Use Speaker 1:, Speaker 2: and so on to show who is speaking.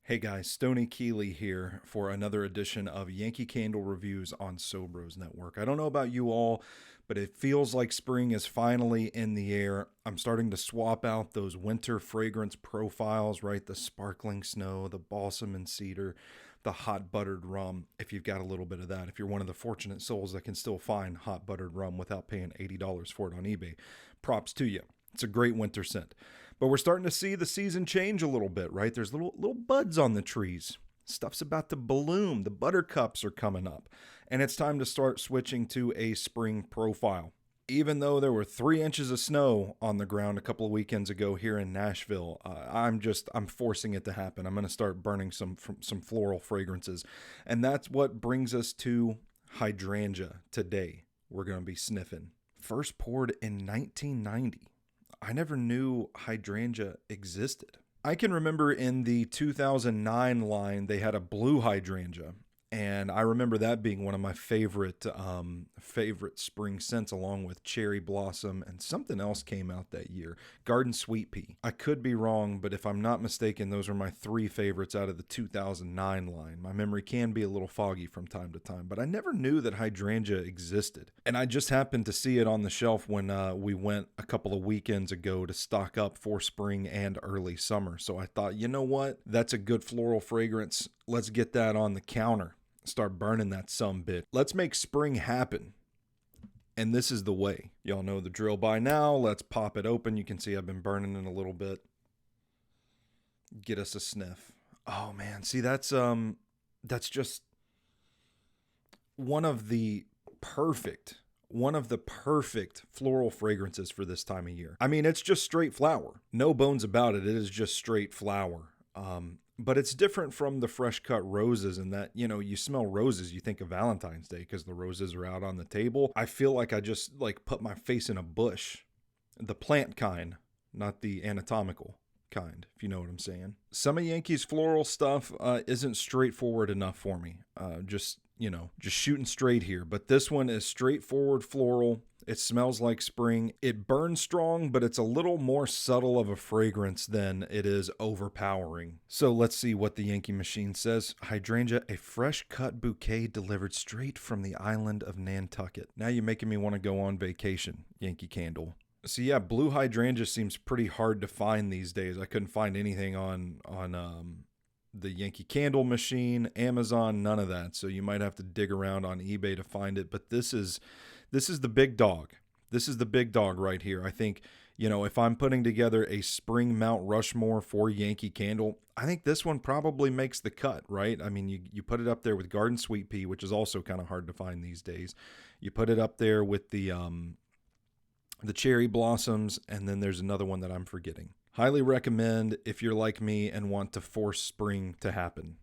Speaker 1: Hey guys, Stoney Keeley here for another edition of Yankee Candle Reviews on Sobros Network. I don't know about you all, but it feels like spring is finally in the air. I'm starting to swap out those winter fragrance profiles, right? The sparkling snow, the balsam and cedar, the hot buttered rum, if you've got a little bit of that. If you're one of the fortunate souls that can still find hot buttered rum without paying $80 for it on eBay, props to you. It's a great winter scent. But we're starting to see the season change a little bit, right? There's little buds on the trees. Stuff's about to bloom. The buttercups are coming up. And it's time to start switching to a spring profile. Even though there were 3 inches of snow on the ground a couple of weekends ago here in Nashville, I'm forcing it to happen. I'm going to start burning some floral fragrances. And that's what brings us to Hydrangea today. We're going to be sniffing. First poured in 1990. I never knew Hydrangea existed. I can remember in the 2009 line, they had a blue hydrangea. And I remember that being one of my favorite spring scents, along with cherry blossom, and something else came out that year, garden sweet pea. I could be wrong, but if I'm not mistaken, those are my three favorites out of the 2009 line. My memory can be a little foggy from time to time, but I never knew that hydrangea existed. And I just happened to see it on the shelf when we went a couple of weekends ago to stock up for spring and early summer. So I thought, you know what? That's a good floral fragrance. Let's get that on the counter. Start burning that sumbit. Let's make spring happen. And this is the way. Y'all know the drill by now. Let's pop it open. You can see I've been burning it a little bit. Get us a sniff. Oh man, see that's just one of the perfect floral fragrances for this time of year. I mean, it's just straight flower. No bones about it. It is just straight flower. But it's different from the fresh cut roses in that, you smell roses, you think of Valentine's Day because the roses are out on the table. I feel like I just put my face in a bush. The plant kind, not the anatomical kind, if you know what I'm saying. Some of Yankees floral stuff isn't straightforward enough for me. Just shooting straight here. But this one is straightforward floral. It smells like spring. It burns strong, but it's a little more subtle of a fragrance than it is overpowering. So let's see what the Yankee Machine says. Hydrangea, a fresh cut bouquet delivered straight from the island of Nantucket. Now you're making me want to go on vacation, Yankee Candle. So yeah, blue hydrangea seems pretty hard to find these days. I couldn't find anything on the Yankee Candle Machine, Amazon, none of that. So you might have to dig around on eBay to find it. But this is the big dog. This is the big dog right here. I think, if I'm putting together a spring Mount Rushmore for Yankee Candle, I think this one probably makes the cut, right? I mean, you put it up there with Garden Sweet Pea, which is also kind of hard to find these days. You put it up there with the cherry blossoms, and then there's another one that I'm forgetting. Highly recommend if you're like me and want to force spring to happen.